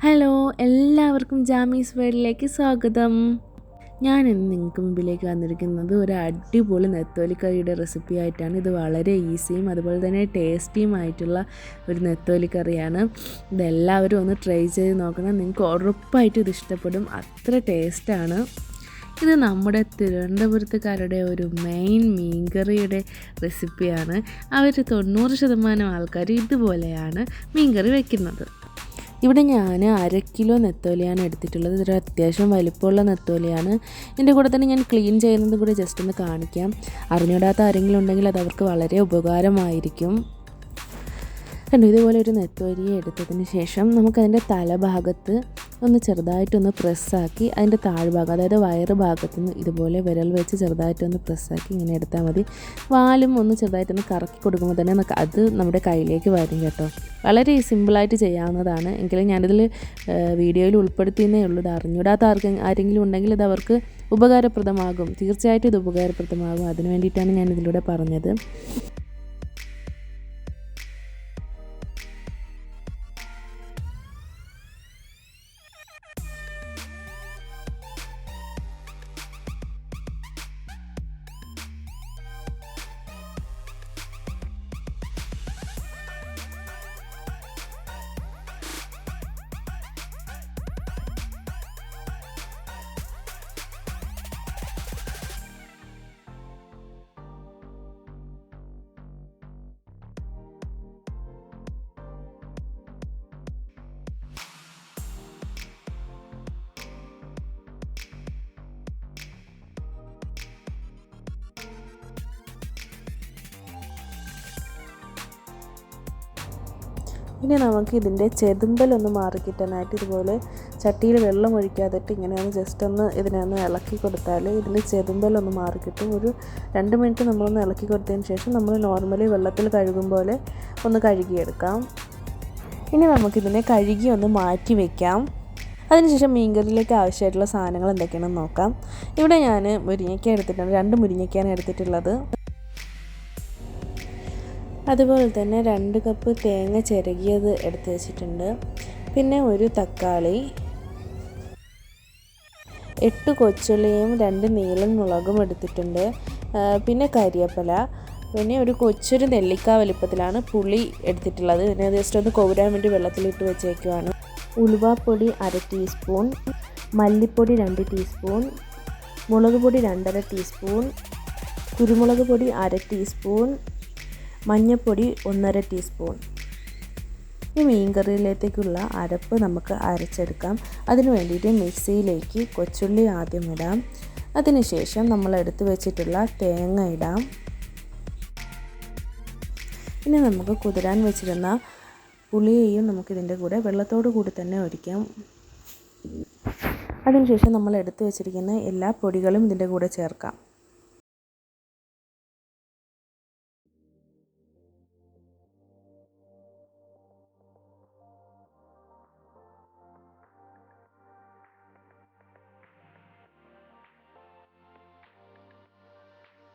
Hello, എല്ലാവർക്കും ജാമീസ് വേൾഡിലേക്ക് സ്വാഗതം. ഞാൻ ഇന്ന് നിങ്ങൾക്ക് മുമ്പിലേക്ക് വന്നിരിക്കുന്നത് ഒരു അടിപൊളി നെത്തോലി കറിയുടെ റെസിപ്പി ആയിട്ടാണ്. ഇത് വളരെ ഈസിയും അതുപോലെ തന്നെ ടേസ്റ്റിയുമായിട്ടുള്ള ഒരു നെത്തോലി കറിയാണ്. ഇതെല്ലാവരും ഒന്ന് ട്രൈ ചെയ്ത് നോക്കണം. നിങ്ങൾക്ക് ഉറപ്പായിട്ടും ഇത് ഇഷ്ടപ്പെടും. അത്ര ടേസ്റ്റാണ്. ഇത് നമ്മുടെ തിരുവനന്തപുരത്തുകാരുടെ ഒരു മെയിൻ മീൻകറിയുടെ റെസിപ്പിയാണ്. അവർ 90% ആൾക്കാർ ഇതുപോലെയാണ് മീൻകറി വയ്ക്കുന്നത്. ഇവിടെ ഞാൻ 1/2 കിലോ നെത്തോലിയാണ് എടുത്തിട്ടുള്ളത്. ഇതൊരു അത്യാവശ്യം വലിപ്പമുള്ള നെത്തോലിയാണ്. ഇതിൻ്റെ കൂടെ തന്നെ ഞാൻ ക്ലീൻ ചെയ്യുന്നത് കൂടി ജസ്റ്റ് ഒന്ന് കാണിക്കാം. അറിഞ്ഞിടാത്ത ആരെങ്കിലും ഉണ്ടെങ്കിൽ അത് അവർക്ക് വളരെ ഉപകാരമായിരിക്കും. കണ്ടു, ഇതുപോലെ ഒരു നെത്തോലിയെ എടുത്തതിന് ശേഷം നമുക്കതിൻ്റെ തലഭാഗത്ത് ഒന്ന് ചെറുതായിട്ടൊന്ന് പ്രസ്സാക്കി അതിൻ്റെ താഴ്ഭാഗം, അതായത് വയറ് ഭാഗത്ത് നിന്ന് ഇതുപോലെ വിരൽ വെച്ച് ചെറുതായിട്ടൊന്ന് പ്രസ്സാക്കി ഇങ്ങനെ എടുത്താൽ മതി. വാലും ഒന്ന് ചെറുതായിട്ടൊന്ന് കറക്കി കൊടുക്കുമ്പോൾ തന്നെ അത് നമ്മുടെ കയ്യിലേക്ക് വരും കേട്ടോ. വളരെ സിമ്പിളായിട്ട് ചെയ്യാവുന്നതാണ്. എങ്കിലും ഞാനിതിൽ വീഡിയോയിൽ ഉൾപ്പെടുത്തിയെന്നേ ഉള്ളൂ. ഇത് അറിഞ്ഞൂടാത്ത ആരെങ്കിലും ഉണ്ടെങ്കിൽ ഇത് അവർക്ക് ഉപകാരപ്രദമാകും. തീർച്ചയായിട്ടും ഇത് ഉപകാരപ്രദമാകും. അതിന് വേണ്ടിയിട്ടാണ് ഞാനിതിലൂടെ പറഞ്ഞത്. ഇനി നമുക്ക് ഇതിൻ്റെ ചെതുമ്പലൊന്ന് മാറിക്കിട്ടാനായിട്ട് ഇതുപോലെ ചട്ടിയിൽ വെള്ളം ഒഴിക്കാതിട്ട് ഇങ്ങനെയൊന്ന് ജസ്റ്റ് ഒന്ന് ഇതിനൊന്ന് ഇളക്കി കൊടുത്താൽ ഇതിൻ്റെ ചെതുമ്പലൊന്ന് മാറിക്കിട്ടും. ഒരു 2 മിനിറ്റ് നമ്മളൊന്ന് ഇളക്കി കൊടുത്തതിന് ശേഷം നമ്മൾ നോർമലി വെള്ളത്തിൽ കഴുകും പോലെ ഒന്ന് കഴുകിയെടുക്കാം. ഇനി നമുക്കിതിനെ കഴുകി ഒന്ന് മാറ്റി വയ്ക്കാം. അതിനുശേഷം മീൻകറിയിലേക്ക് ആവശ്യമായിട്ടുള്ള സാധനങ്ങൾ എന്തൊക്കെയാണെന്ന് നോക്കാം. ഇവിടെ ഞാൻ മുരിങ്ങയ്ക്ക എടുത്തിട്ടുണ്ട്. 2 മുരിങ്ങയ്ക്കയാണ് എടുത്തിട്ടുള്ളത്. അതുപോലെ തന്നെ 2 കപ്പ് തേങ്ങ ചിരകിയത് എടുത്ത് വെച്ചിട്ടുണ്ട്. പിന്നെ ഒരു തക്കാളി, 8 കൊച്ചുള്ളിയും 2 നീളൻ മുളകും എടുത്തിട്ടുണ്ട്. പിന്നെ കരിവേപ്പില, പിന്നെ ഒരു കൊച്ചൊരു നെല്ലിക്ക വലിപ്പത്തിലാണ് പുളി എടുത്തിട്ടുള്ളത്. ഇതിനെ ജസ്റ്റ് ഒന്ന് കോരാൻ വേണ്ടി വെള്ളത്തിലിട്ട് വെച്ചേക്കുവാണ്. ഉലുവാപ്പൊടി 1/2 ടീസ്പൂൺ, മല്ലിപ്പൊടി 2 ടീസ്പൂൺ, മുളക് പൊടി 2.5 ടീസ്പൂൺ, കുരുമുളക് പൊടി 1/2 ടീസ്പൂൺ, മഞ്ഞൾപ്പൊടി 1.5 ടീസ്പൂൺ. ഈ മീൻകറിയിലേക്കുള്ള അരപ്പ് നമുക്ക് അരച്ചെടുക്കാം. അതിന് വേണ്ടിയിട്ട് മിക്സിയിലേക്ക് കൊച്ചുള്ളി ആദ്യം ഇടാം. അതിനുശേഷം നമ്മൾ എടുത്തു വെച്ചിട്ടുള്ള തേങ്ങ ഇടാം. ഇനി നമുക്ക് കുതിരാൻ വെച്ചിരുന്ന പുളിയെയും നമുക്കിതിൻ്റെ കൂടെ വെള്ളത്തോടു കൂടി തന്നെ ഒഴിക്കാം. അതിനുശേഷം നമ്മൾ എടുത്തു വെച്ചിരിക്കുന്ന എല്ലാ പൊടികളും ഇതിൻ്റെ കൂടെ ചേർക്കാം.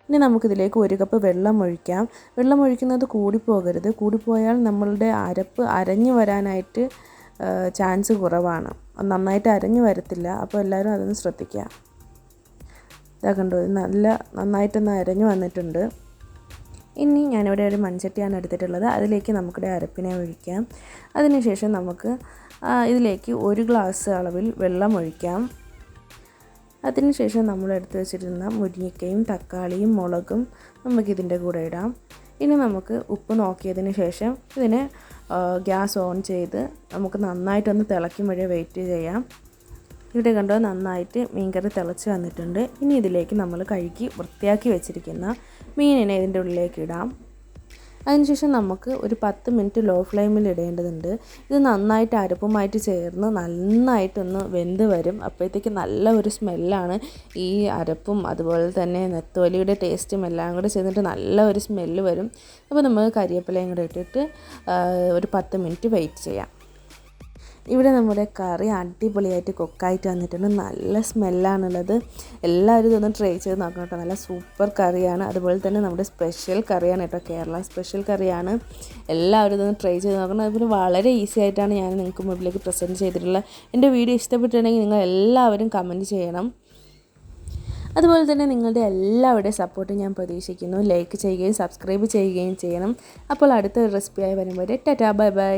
ഇനി നമുക്കിതിലേക്ക് 1 കപ്പ് വെള്ളം ഒഴിക്കാം. വെള്ളം ഒഴിക്കുന്നത് കൂടിപ്പോകരുത്. കൂടിപ്പോയാൽ നമ്മളുടെ അരപ്പ് അരഞ്ഞു വരാനായിട്ട് ചാൻസ് കുറവാണ്. നന്നായിട്ട് അരഞ്ഞു വരത്തില്ല. അപ്പോൾ എല്ലാവരും അതൊന്ന് ശ്രദ്ധിക്കുക. ഇതാ കണ്ടോ, നന്നായിട്ടൊന്ന് അരഞ്ഞു വന്നിട്ടുണ്ട്. ഇനി ഞാനിവിടെ ഒരു മൺചട്ടിയാണ് എടുത്തിട്ടുള്ളത്. അതിലേക്ക് നമുക്കിവിടെ അരപ്പിനെ ഒഴിക്കാം. അതിനുശേഷം നമുക്ക് ഇതിലേക്ക് 1 ഗ്ലാസ് അളവിൽ വെള്ളം ഒഴിക്കാം. അതിനുശേഷം നമ്മൾ എടുത്ത് വെച്ചിരുന്ന മുരിങ്ങയ്ക്കയും തക്കാളിയും മുളകും നമുക്കിതിൻ്റെ കൂടെ ഇടാം. ഇനി നമുക്ക് ഉപ്പ് നോക്കിയതിന് ശേഷം ഇതിനെ ഗ്യാസ് ഓൺ ചെയ്ത് നമുക്ക് നന്നായിട്ടൊന്ന് തിളയ്ക്കും വരെ വെയിറ്റ് ചെയ്യാം. ഇവിടെ കണ്ടോ, നന്നായിട്ട് മീൻകറി തിളച്ച് വന്നിട്ടുണ്ട്. ഇനി ഇതിലേക്ക് നമ്മൾ കഴുകി വൃത്തിയാക്കി വെച്ചിരിക്കുന്ന മീനിനെ ഇതിൻ്റെ ഉള്ളിലേക്ക് ഇടാം. അതിനുശേഷം നമുക്ക് ഒരു 10 മിനിറ്റ് ലോ ഫ്ലെയിമിൽ ഇടേണ്ടതുണ്ട്. ഇത് നന്നായിട്ട് അരപ്പുമായിട്ട് ചേർന്ന് നന്നായിട്ടൊന്ന് വെന്ത് വരും. അപ്പോഴത്തേക്ക് നല്ല ഒരു സ്മെല്ലാണ്. ഈ അരപ്പും അതുപോലെ തന്നെ നെത്തോലിയുടെ ടേസ്റ്റും എല്ലാം കൂടെ ചേർന്നിട്ട് നല്ല ഒരു സ്മെല്ല് വരും. അപ്പോൾ നമുക്ക് കരിവേപ്പിലയും കൂടെ ഇട്ടിട്ട് ഒരു 10 മിനിറ്റ് വെയിറ്റ് ചെയ്യാം. ഇവിടെ നമ്മുടെ കറി അടിപൊളിയായിട്ട് കുക്കായിട്ട് വന്നിട്ടുണ്ട്. നല്ല സ്മെല്ലാണുള്ളത്. എല്ലാവരും ഇതൊന്ന് ട്രൈ ചെയ്ത് നോക്കണം കേട്ടോ. നല്ല സൂപ്പർ കറിയാണ്. അതുപോലെ തന്നെ നമ്മുടെ സ്പെഷ്യൽ കറിയാണ് കേട്ടോ. കേരള സ്പെഷ്യൽ കറിയാണ്. എല്ലാവരും ഇതൊന്ന് ട്രൈ ചെയ്ത് നോക്കണം. അതുപോലെ വളരെ ഈസി ആയിട്ടാണ് ഞാൻ നിങ്ങൾക്ക് മുമ്പിലേക്ക് പ്രസൻറ്റ് ചെയ്തിട്ടുള്ളത്. എൻ്റെ വീഡിയോ ഇഷ്ടപ്പെട്ടിട്ടുണ്ടെങ്കിൽ നിങ്ങൾ എല്ലാവരും കമൻറ്റ് ചെയ്യണം. അതുപോലെ തന്നെ നിങ്ങളുടെ എല്ലാവരുടെയും സപ്പോർട്ട് ഞാൻ പ്രതീക്ഷിക്കുന്നു. ലൈക്ക് ചെയ്യുകയും സബ്സ്ക്രൈബ് ചെയ്യുകയും ചെയ്യണം. അപ്പോൾ അടുത്തൊരു റെസിപ്പിയായി വരുമ്പോൾ ടാറ്റാ ബൈ ബൈ.